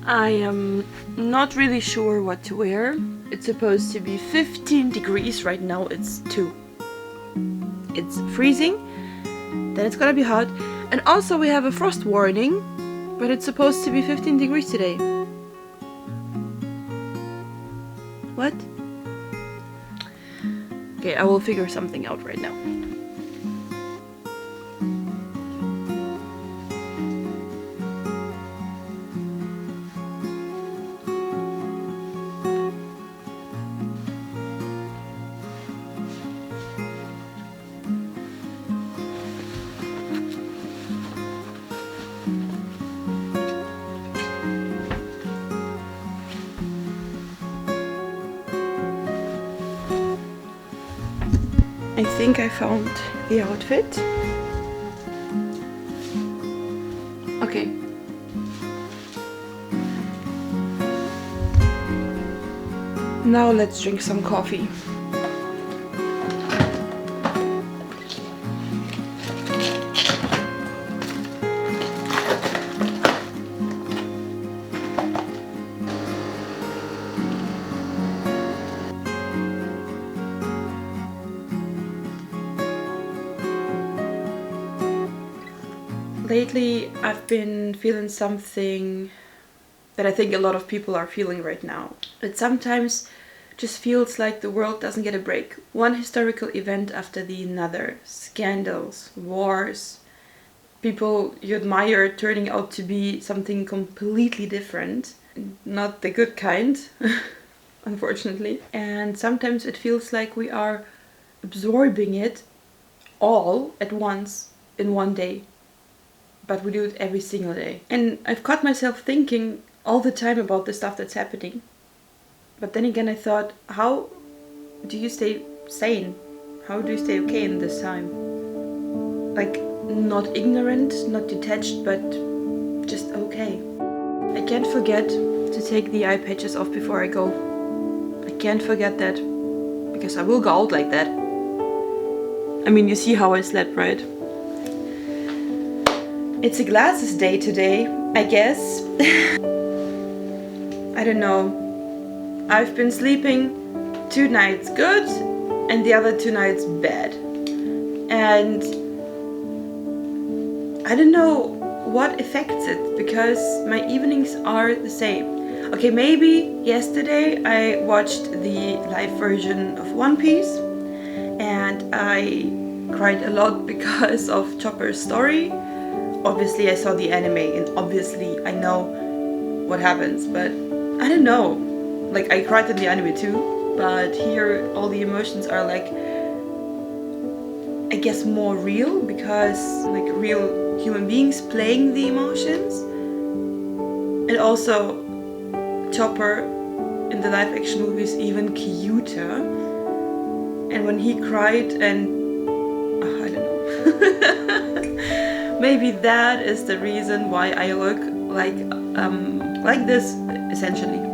I am not really sure what to wear. It's supposed to be 15 degrees. Right now it's 2. It's freezing. Then it's gonna be hot. And also we have a frost warning, but it's supposed to be 15 degrees today. What? Okay, I will figure something out right now. I think I found the outfit. Okay. Now let's drink some coffee. Lately, I've been feeling something that I think a lot of people are feeling right now. It sometimes just feels like the world doesn't get a break. One historical event after the another. Scandals, wars, people you admire turning out to be something completely different. Not the good kind, unfortunately. And sometimes it feels like we are absorbing it all at once in one day. But we do it every single day. And I've caught myself thinking all the time about the stuff that's happening. But then again I thought, how do you stay sane? How do you stay okay in this time? Like, not ignorant, not detached, but just okay. I can't forget to take the eye patches off before I go. I can't forget that, because I will go out like that. I mean, you see how I slept, right? It's a glasses day today, I guess. I don't know. I've been sleeping 2 nights good and the other 2 nights bad. And I don't know what affects it, because my evenings are the same. Okay, maybe yesterday I watched the live version of One Piece and I cried a lot because of Chopper's story. Obviously I saw the anime and obviously I know what happens, but I don't know. Like, I cried in the anime too, but here all the emotions are like, I guess, more real, because like real human beings playing the emotions. And also Chopper in the live action movie is even cuter. And when he cried and I don't know. Maybe that is the reason why I look like this, essentially.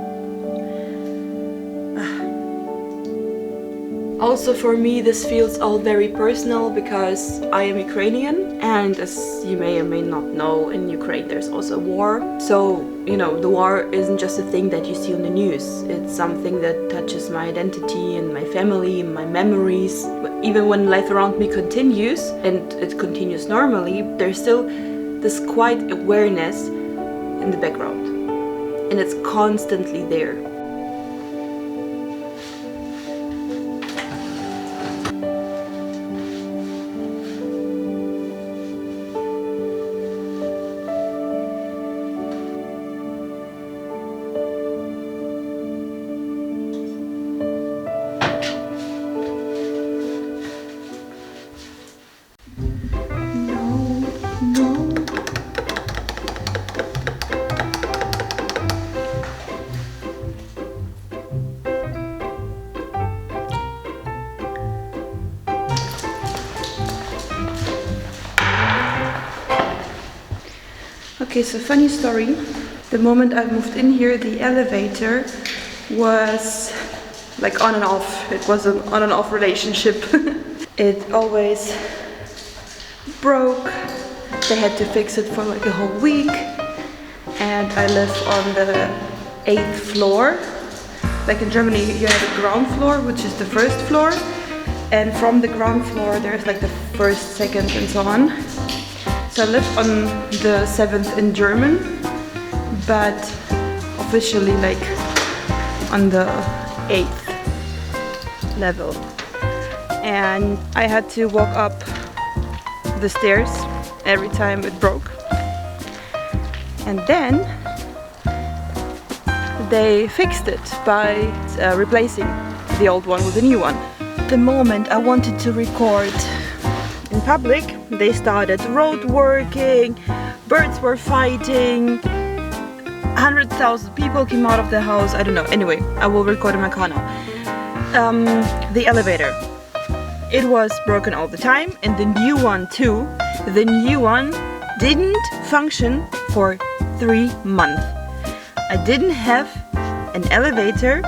Also for me this feels all very personal, because I am Ukrainian, and as you may or may not know, in Ukraine there's also war. So, you know, the war isn't just a thing that you see on the news. It's something that touches my identity and my family and my memories. Even when life around me continues, and it continues normally, there's still this quiet awareness in the background. And it's constantly there. Okay, so funny story. The moment I moved in here, the elevator was like on and off. It was an on and off relationship. It always broke. They had to fix it for like a whole week. and I live on the 8th floor. Like in Germany, you have a ground floor, which is the first floor, and from the ground floor there's like the first, second, and so on. So I live on the 7th in German, but officially like on the 8th level. And I had to walk up the stairs every time it broke. And then they fixed it by replacing the old one with a new one. The moment I wanted to record in public, they started road working, birds were fighting, 100,000 people came out of the house, I don't know. Anyway, I will record in my car now. The elevator. It was broken all the time, and the new one too. The new one didn't function for 3 months. I didn't have an elevator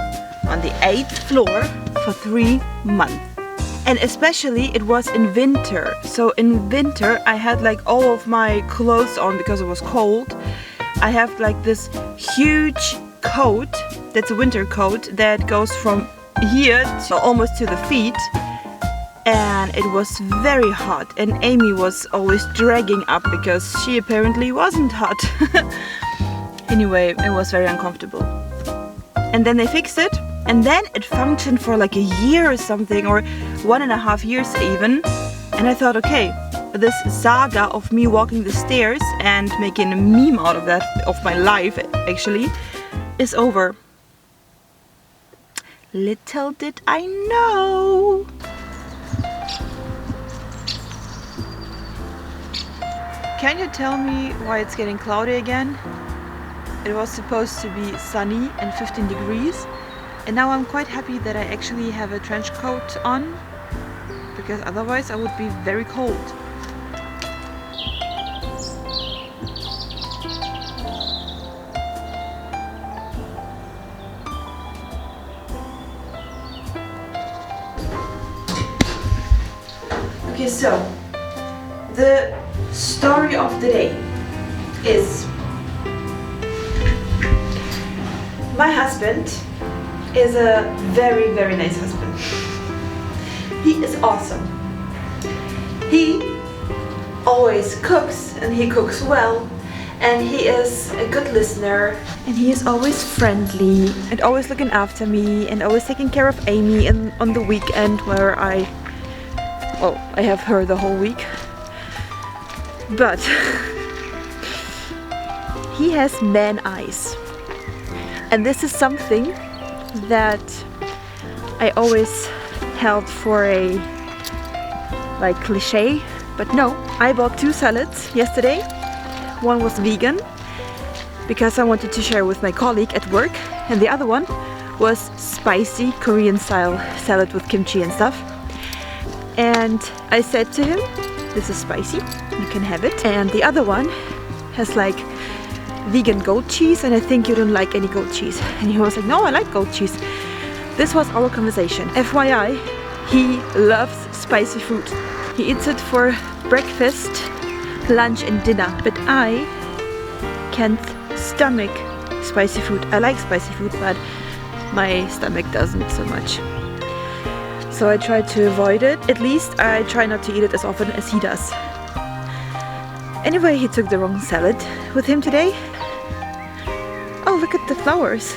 on the 8th floor for 3 months. And especially it was in winter. So in winter I had like all of my clothes on because it was cold. I have like this huge coat, that's a winter coat, that goes from here to almost to the feet. And it was very hot, and Amy was always dragging up because she apparently wasn't hot. Anyway, it was very uncomfortable. And then they fixed it, and then it functioned for like a year or something, or 1.5 years even. And I thought, okay, this saga of me walking the stairs and making a meme out of that, of my life actually, is over. Little did I know. Can you tell me why it's getting cloudy again? It was supposed to be sunny and 15 degrees, and now I'm quite happy that I actually have a trench coat on, because otherwise I would be very cold. Okay, so the story of the day is my husband is a very, very nice husband. He is awesome. He always cooks, and he cooks well, and he is a good listener, and he is always friendly and always looking after me and always taking care of Amy on the weekend where I have her the whole week. But he has man eyes, and this is something that I always held for a like cliche, but no. I bought 2 salads yesterday. One was vegan because I wanted to share with my colleague at work, and the other one was spicy Korean style salad with kimchi and stuff. And I said to him, this is spicy, you can have it. And the other one has like vegan goat cheese, and I think you don't like any goat cheese. And he was like, no, I like goat cheese. This was our conversation. FYI, he loves spicy food. He eats it for breakfast, lunch and dinner. But I can't stomach spicy food. I like spicy food, but my stomach doesn't so much. So I try to avoid it. At least I try not to eat it as often as he does. Anyway, he took the wrong salad with him today. Oh, look at the flowers.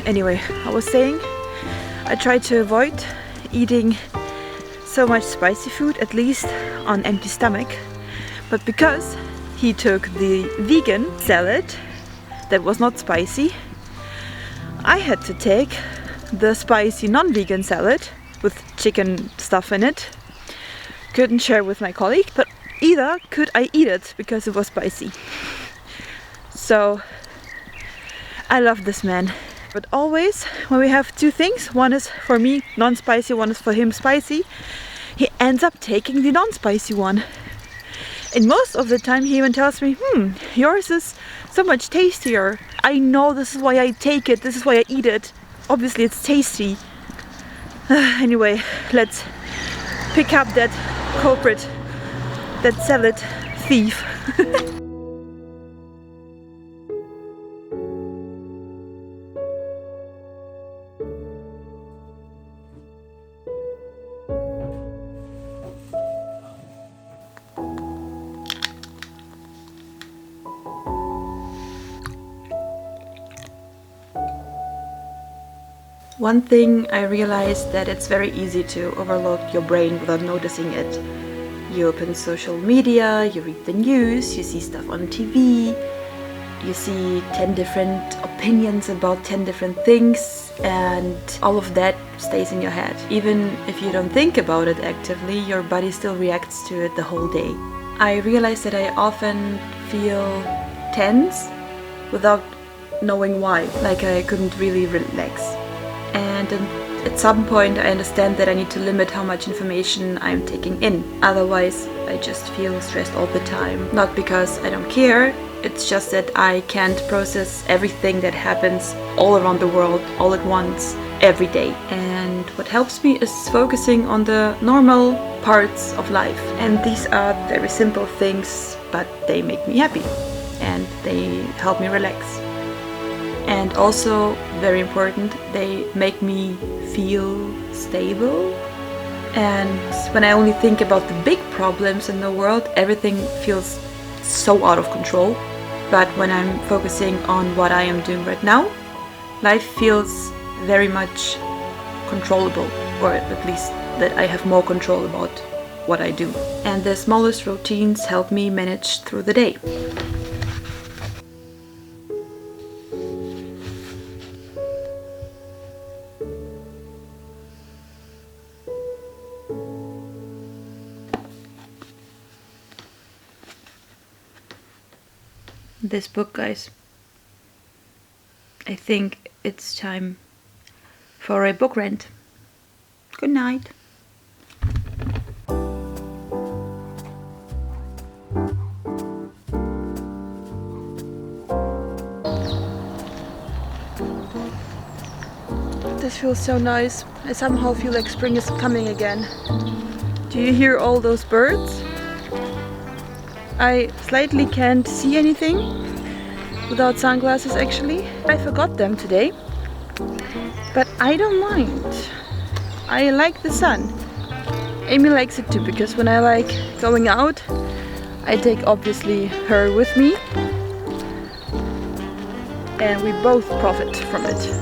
Anyway, I was saying, I try to avoid eating so much spicy food, at least on empty stomach. But because he took the vegan salad that was not spicy, I had to take the spicy non-vegan salad with chicken stuff in it. Couldn't share with my colleague, but either could I eat it because it was spicy. So I love this man. But always when we have 2 things, one is for me non-spicy, one is for him spicy, he ends up taking the non-spicy one. And most of the time he even tells me, yours is so much tastier. I know, this is why I take it, this is why I eat it. Obviously it's tasty. Anyway, let's pick up that culprit that salad thief. One thing I realized that it's very easy to overload your brain without noticing it. You open social media, you read the news, you see stuff on TV, you see 10 different opinions about 10 different things, and all of that stays in your head. Even if you don't think about it actively, your body still reacts to it the whole day. I realized that I often feel tense without knowing why, like I couldn't really relax. And at some point I understand that I need to limit how much information I'm taking in. Otherwise I just feel stressed all the time. Not because I don't care, it's just that I can't process everything that happens all around the world all at once, every day. And what helps me is focusing on the normal parts of life. And these are very simple things, but they make me happy and they help me relax. And also, very important, they make me feel stable. And when I only think about the big problems in the world, everything feels so out of control. But when I'm focusing on what I am doing right now, life feels very much controllable, or at least that I have more control about what I do. And the smallest routines help me manage through the day. This book, guys. I think it's time for a book rant. Good night. This feels so nice. I somehow feel like spring is coming again. Do you hear all those birds? I slightly can't see anything without sunglasses actually. I forgot them today, but I don't mind. I like the sun. Amy likes it too, because when I like going out, I take obviously her with me and we both profit from it.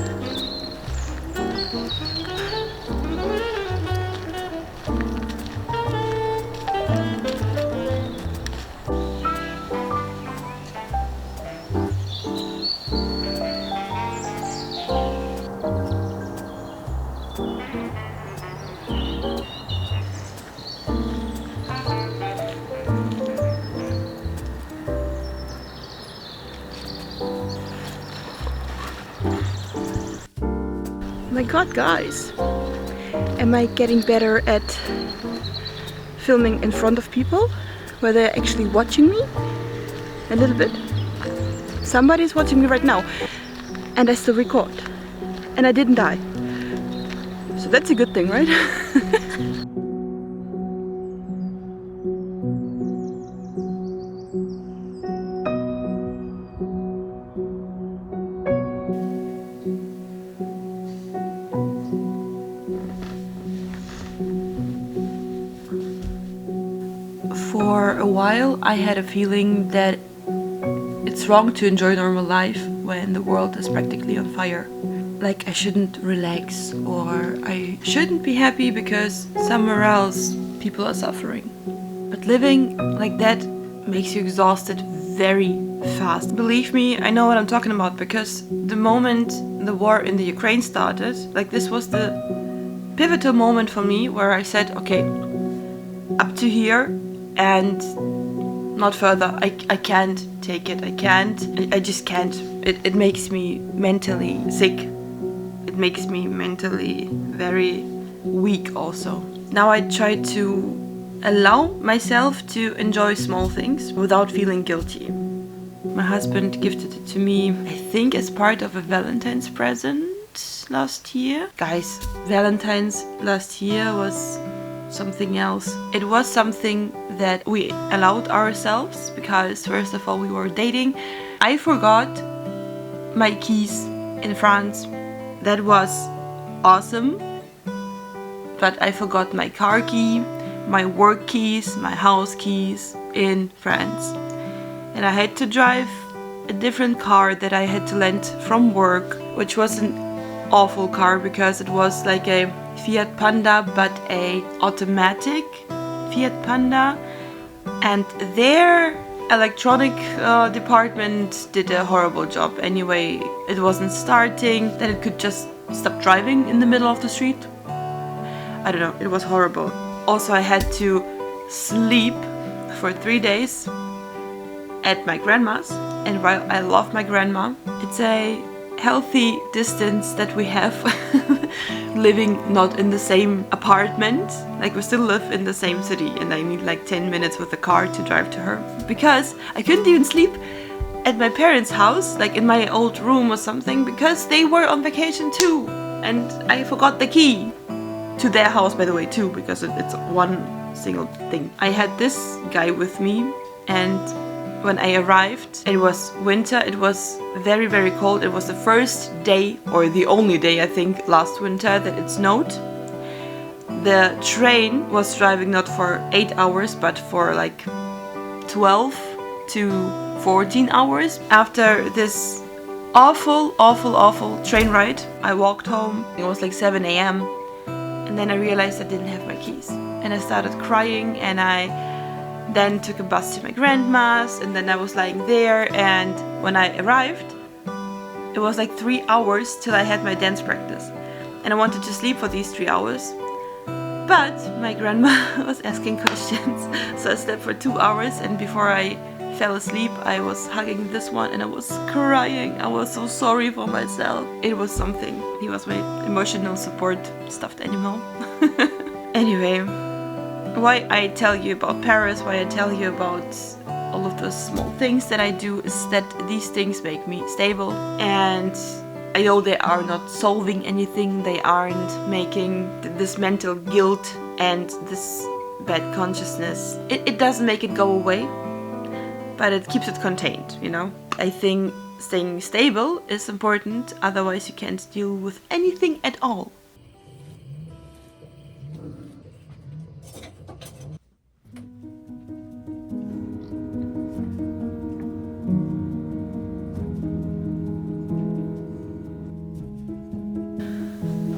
My god, guys, am I getting better at filming in front of people where they're actually watching me? A little bit. Somebody's watching me right now and I still record and I didn't die, so that's a good thing, right? For a while I had a feeling that it's wrong to enjoy normal life when the world is practically on fire. Like I shouldn't relax or I shouldn't be happy because somewhere else people are suffering. But living like that makes you exhausted very fast. Believe me, I know what I'm talking about, because the moment the war in the Ukraine started, like this was the pivotal moment for me where I said, okay, up to here and not further. I can't take it. I just can't. It makes me mentally sick. It makes me mentally very weak also. Now I try to allow myself to enjoy small things without feeling guilty. My husband gifted it to me, I think as part of a Valentine's present last year. Guys, Valentine's last year was something else. It was something that we allowed ourselves because first of all we were dating. I forgot my keys in France. That was awesome. But I forgot my car key, my work keys, my house keys in France. And I had to drive a different car that I had to lend from work, which was an awful car because it was like a Fiat Panda, but a automatic Fiat Panda. And their electronic department did a horrible job. Anyway, it wasn't starting, then it could just stop driving in the middle of the street. I don't know, it was horrible. Also, I had to sleep for 3 days at my grandma's. And while I love my grandma, it's a healthy distance that we have living not in the same apartment. Like, we still live in the same city and I need like 10 minutes with a car to drive to her. Because I couldn't even sleep at my parents' house, like in my old room or something, because they were on vacation too. And I forgot the key to their house, by the way, too, because it's one single thing. I had this guy with me, and when I arrived, it was winter, it was very, very cold. It was the first day, or the only day, I think, last winter that it snowed. The train was driving not for 8 hours, but for like 12 to 14 hours. After this awful train ride, I walked home. It was like 7 a.m. And then I realized I didn't have my keys. And I started crying, and I then took a bus to my grandma's, and then I was lying there, and when I arrived, it was like 3 hours till I had my dance practice. And I wanted to sleep for these 3 hours. But my grandma was asking questions, so I slept for 2 hours, and before I fell asleep, I was hugging this one and I was crying. I was so sorry for myself. It was something. He was my emotional support stuffed animal. Anyway, why I tell you about Paris, why I tell you about all of those small things that I do, is that these things make me stable. And I know they are not solving anything, they aren't making this mental guilt and this bad consciousness. It doesn't make it go away, but it keeps it contained, you know? I think staying stable is important, otherwise you can't deal with anything at all.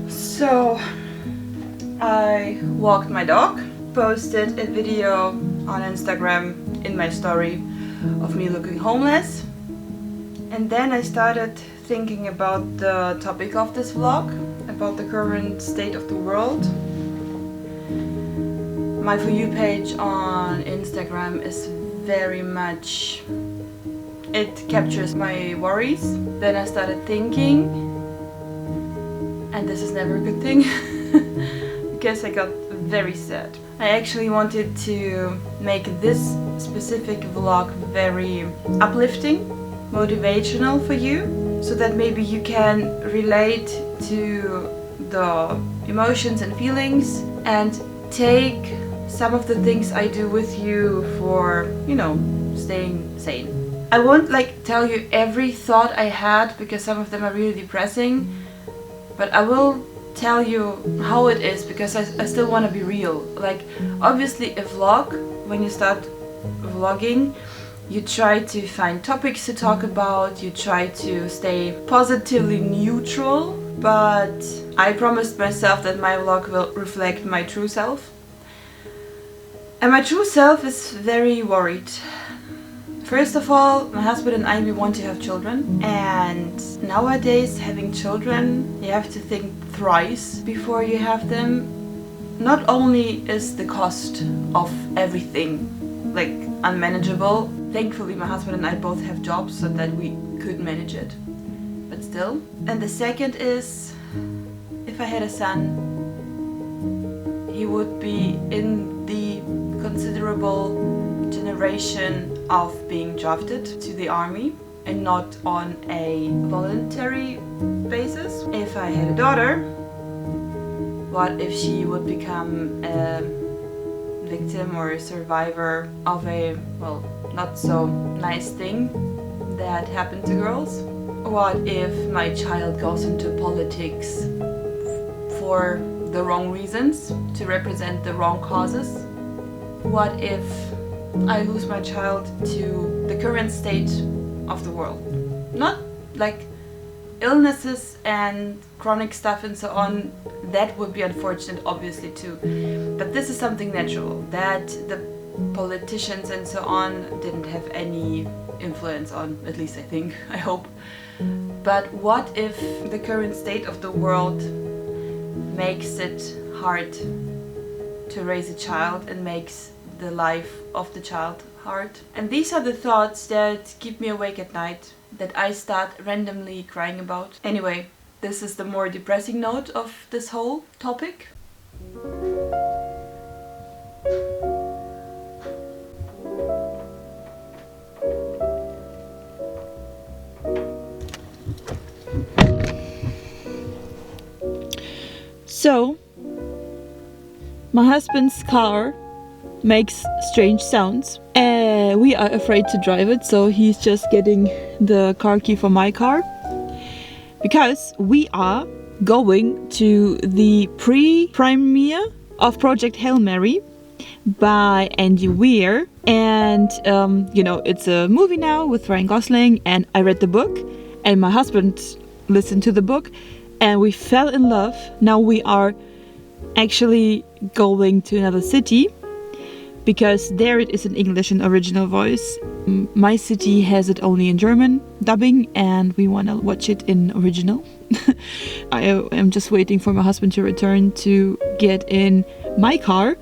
So, I walked my dog, posted a video on Instagram in my story of me looking homeless, and then I started thinking about the topic of this vlog, about the current state of the world. My For You page on Instagram is very much, it captures my worries. Then I started thinking, and this is never a good thing, because I got very sad. I actually wanted to make this specific vlog very uplifting, motivational for you, so that maybe you can relate to the emotions and feelings and take some of the things I do with you for, you know, staying sane. I won't like tell you every thought I had, because some of them are really depressing, but I will tell you how it is, because I still want to be real. Like, obviously a vlog, when you start vlogging, you try to find topics to talk about, you try to stay positively neutral, but I promised myself that my vlog will reflect my true self. And my true self is very worried. First of all, my husband and I, we want to have children, and nowadays having children, you have to think thrice before you have them. Not only is the cost of everything like unmanageable, thankfully my husband and I both have jobs so that we could manage it, but still. And the second is, if I had a son, he would be in the considerable generation of being drafted to the army and not on a voluntary basis. If I had a daughter, what if she would become a victim or a survivor of a, well, not so nice thing that happened to girls? What if my child goes into politics for the wrong reasons, to represent the wrong causes? What if I lose my child to the current state of the world? Not like illnesses and chronic stuff and so on, that would be unfortunate obviously too, but this is something natural that the politicians and so on didn't have any influence on, at least I think, I hope. But what if the current state of the world makes it hard to raise a child and makes the life of the child hard? And these are the thoughts that keep me awake at night, that I start randomly crying about. Anyway, this is the more depressing note of this whole topic. So, my husband's car makes strange sounds. We are afraid to drive it, so he's just getting the car key for my car. Because we are going to the pre-premiere of Project Hail Mary by Andy Weir. And, it's a movie now with Ryan Gosling, and I read the book, and my husband listened to the book, and we fell in love. Now we are actually going to another city, because there it is in English in original voice. My city has it only in German dubbing, and we want to watch it in original. I am just waiting for my husband to return to get in my car.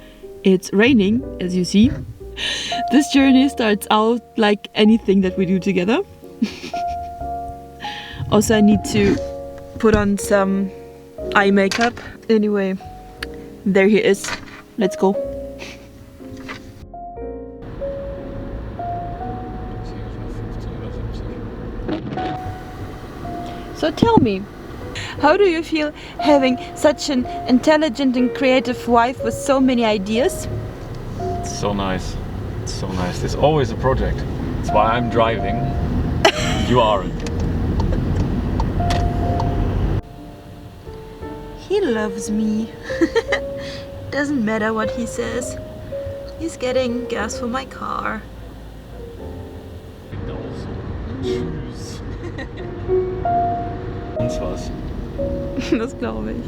It's raining, as you see. This journey starts out like anything that we do together. Also, I need to put on some eye makeup. Anyway, there he is. Let's go. So tell me, how do you feel having such an intelligent and creative wife with so many ideas? It's so nice. It's so nice. There's always a project. That's why I'm driving. You aren't. He loves me. Doesn't matter what he says. He's getting gas for my car. Tschüss. Sonst was. Das glaube ich.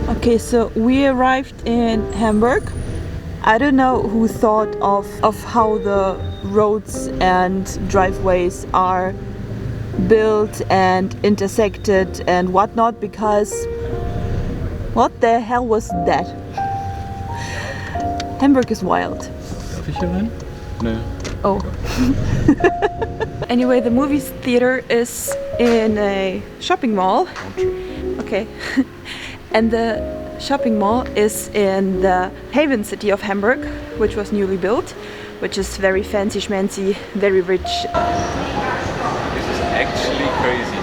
Okay, so we arrived in Hamburg. I don't know who thought of how the roads and driveways are built and intersected and whatnot, because what the hell was that? Hamburg is wild. Darf ich hier rein? No. Oh. Anyway, the movie theater is in a shopping mall. Okay. And the shopping mall is in the Haven city of Hamburg, which was newly built, which is very fancy schmancy, very rich. This is actually crazy.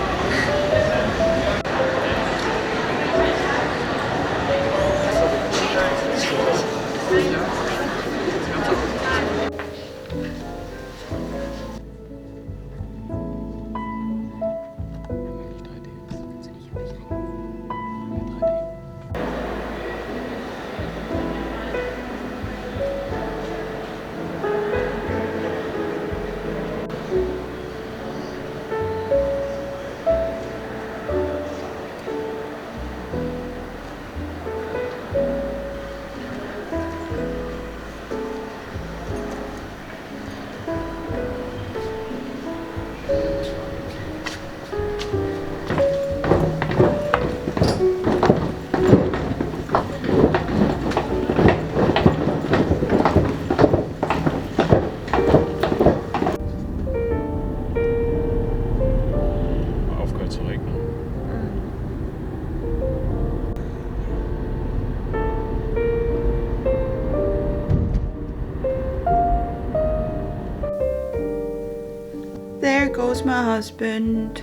goes my husband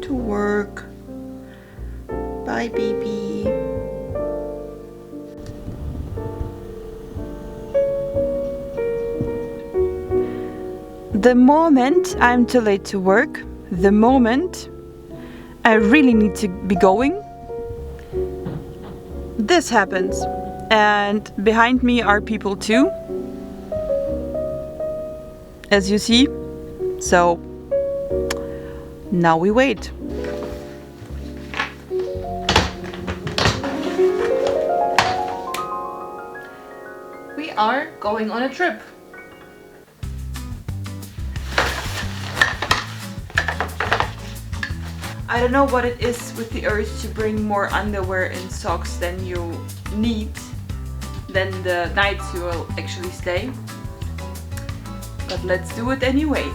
to work. Bye, baby. The moment I'm too late to work, the moment I really need to be going, this happens. And behind me are people too, as you see. So now we wait. We are going on a trip. I don't know what it is with the urge to bring more underwear and socks than you need, than the nights you will actually stay. But let's do it anyway.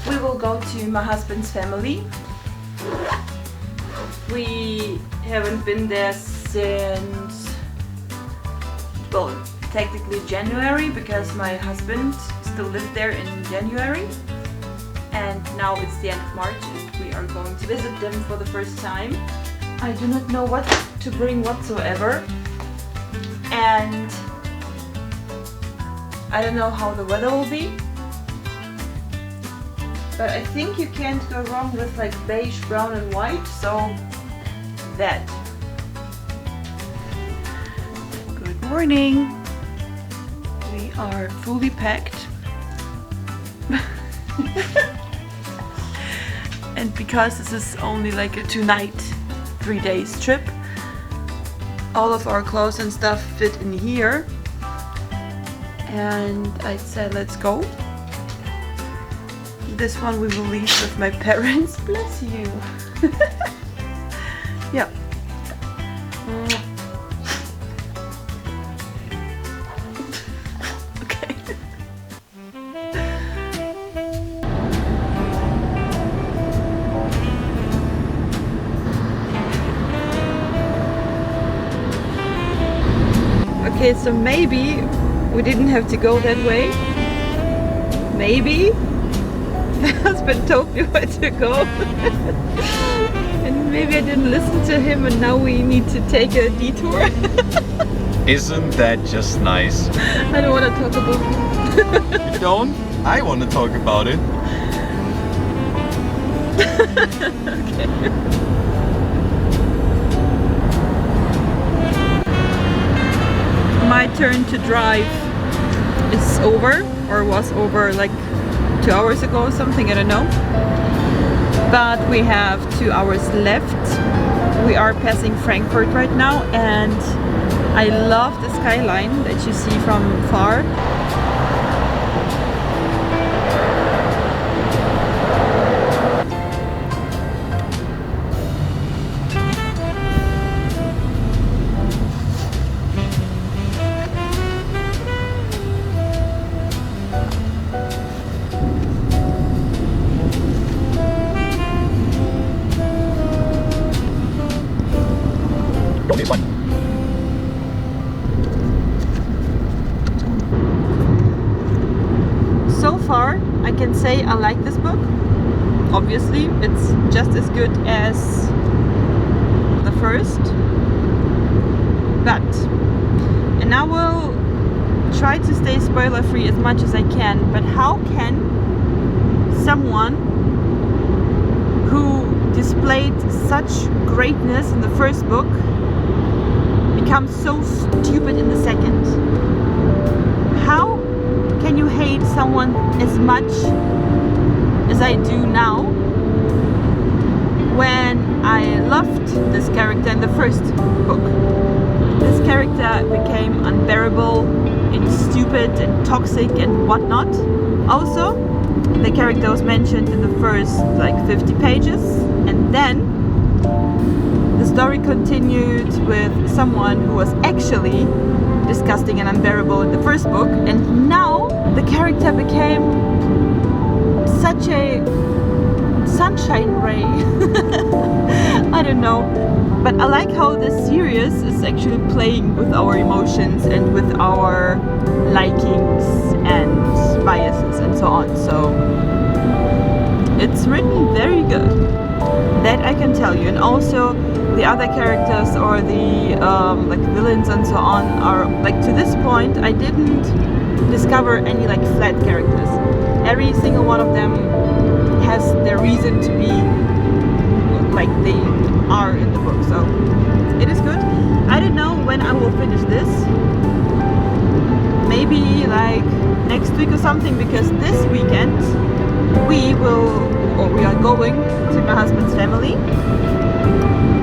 We will go to my husband's family. We haven't been there since, well, technically January, because my husband still lived there in January, and now it's the end of March and we are going to visit them for the first time. I do not know what to bring whatsoever, and I don't know how the weather will be, but I think you can't go wrong with like beige, brown and white, so that. Good morning. We are fully packed. And because this is only like a 2-night, 3 days trip, all of our clothes and stuff fit in here. And I said, let's go. This one we will leave with my parents. Bless you. Yeah. Okay. Okay, so maybe we didn't have to go that way. Maybe my husband told me where to go. And maybe I didn't listen to him and now we need to take a detour. Isn't that just nice? I don't want to talk about it. You don't? I want to talk about it. Okay. My turn to drive is over, or was over like 2 hours ago or something, I don't know. But we have 2 hours left. We are passing Frankfurt right now and I love the skyline that you see from far. So far, I can say I like this book. Obviously, it's just as good as the first. But, and I will try to stay spoiler free as much as I can, but how can someone who displayed such greatness in the first book become so stupid in the second? How can you hate someone as much as I do now when I loved this character in the first book? This character became unbearable and stupid and toxic and whatnot. Also, the character was mentioned in the first like 50 pages, and then the story continued with someone who was actually disgusting and unbearable in the first book, and now the character became such a sunshine ray. I don't know. But I like how this series is actually playing with our emotions and with our likings and biases and so on. So it's written very good. That I can tell you. And also the other characters or the like villains and so on are like, to this point I didn't discover any like flat characters. Every single one of them has their reason to be like they are in the book, so it is good. I don't know when I will finish this. Maybe like next week or something, because this weekend we are going to my husband's family.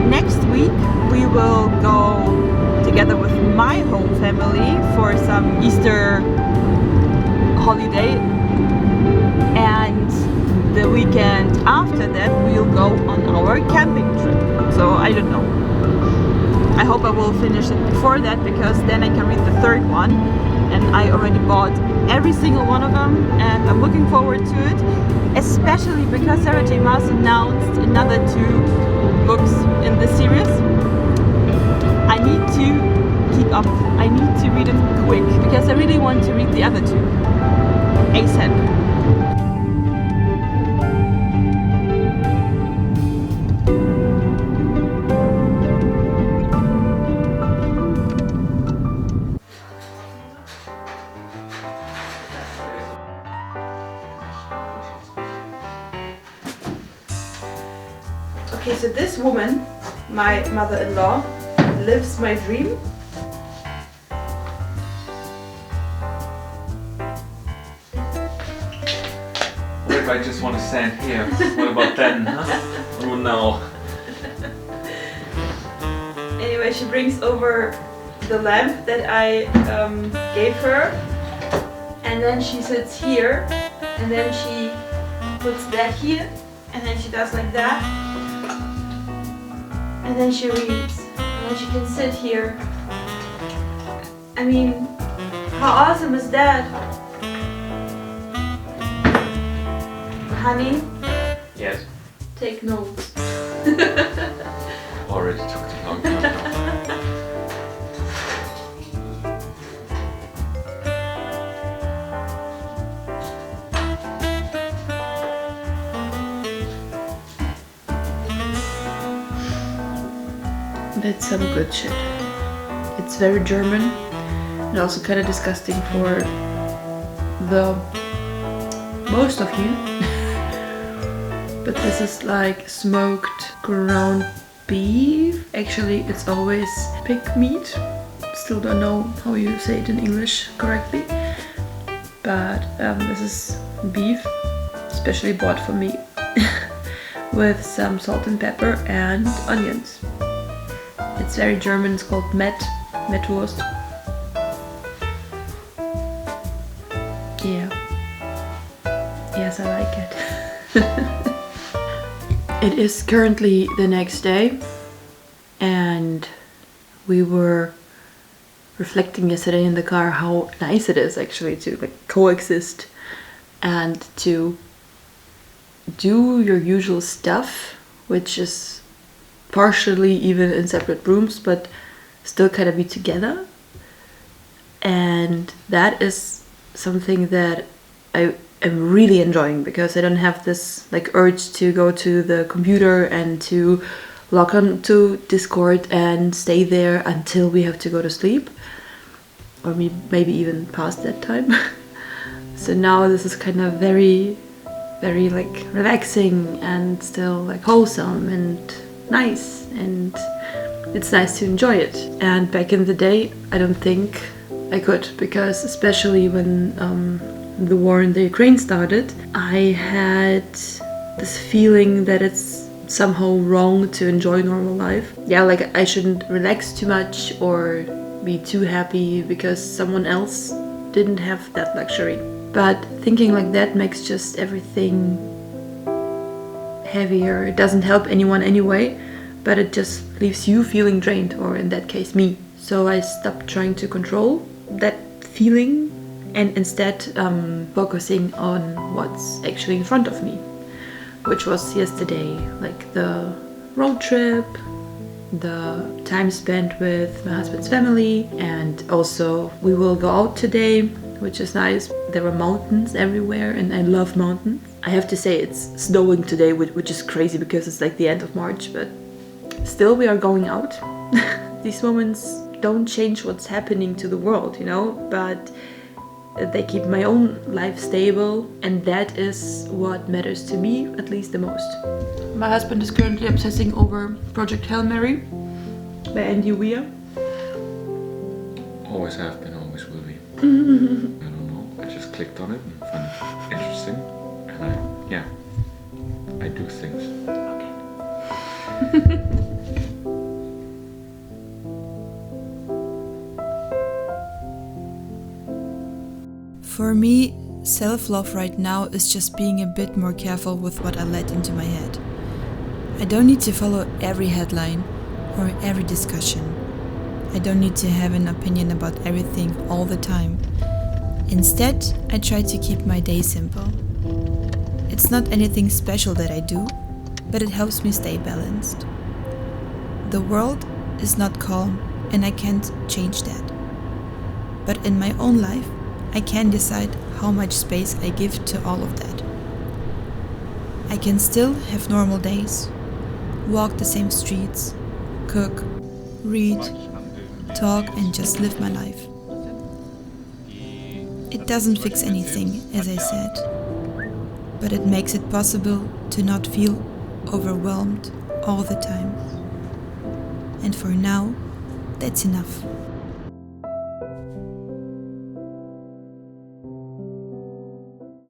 Next week we will go together with my home family for some Easter holiday, and the weekend after that we'll go on our camping trip. So I don't know. I hope I will finish it before that, because then I can read the third one, and I already bought every single one of them and I'm looking forward to it, especially because Sarah J Maas announced another 2 books in this series. I need to keep up. I need to read it quick, because I really want to read the other 2 ASAP. Okay, so this woman, my mother-in-law, lives my dream. What if I just want to stand here? What about then? Oh no. Anyway, she brings over the lamp that I gave her, and then she sits here, and then she puts that here, and then she does like that, and then she reads, and then she can sit here. I mean, how awesome is that? Honey, Yes. take notes. Already took too long time. That's some good shit. It's very German and also kind of disgusting for the most of you. But this is like smoked ground beef. Actually, it's always pig meat. Still don't know how you say it in English correctly. But this is beef, especially bought for me, with some salt and pepper and onions. It's very German, it's called Mettwurst. Yeah. Yes, I like it. It is currently the next day, and we were reflecting yesterday in the car how nice it is actually to like coexist and to do your usual stuff, which is partially even in separate rooms, but still kind of be together. And that is something that I am really enjoying, because I don't have this like urge to go to the computer and to log on to Discord and stay there until we have to go to sleep, or maybe even past that time. So now this is kind of very like relaxing and still like wholesome and nice, and it's nice to enjoy it. And back in the day I don't think I could, because especially when the war in the Ukraine started, I had this feeling that it's somehow wrong to enjoy normal life. Yeah, like I shouldn't relax too much or be too happy because someone else didn't have that luxury. But thinking like that makes just everything heavier. It doesn't help anyone anyway, but it just leaves you feeling drained, or in that case me. So I stopped trying to control that feeling and instead focusing on what's actually in front of me, which was yesterday, like the road trip the time spent with my husband's family, and also we will go out today, which is nice. There are mountains everywhere and I love mountains. I have to say it's snowing today, which is crazy because it's like the end of March, but still we are going out. These moments don't change what's happening to the world, but they keep my own life stable, and that is what matters to me, at least the most. My husband is currently obsessing over Project Hail Mary by Andy Weir. Always have been, always will be. I don't know, I just clicked on it and found it interesting, and I do things. Okay. For me, self-love right now is just being a bit more careful with what I let into my head. I don't need to follow every headline or every discussion. I don't need to have an opinion about everything all the time. Instead, I try to keep my day simple. It's not anything special that I do, but it helps me stay balanced. The world is not calm, and I can't change that. But in my own life, I can decide how much space I give to all of that. I can still have normal days, walk the same streets, cook, read, talk, and just live my life. It doesn't fix anything, as I said, but it makes it possible to not feel overwhelmed all the time. And for now, that's enough.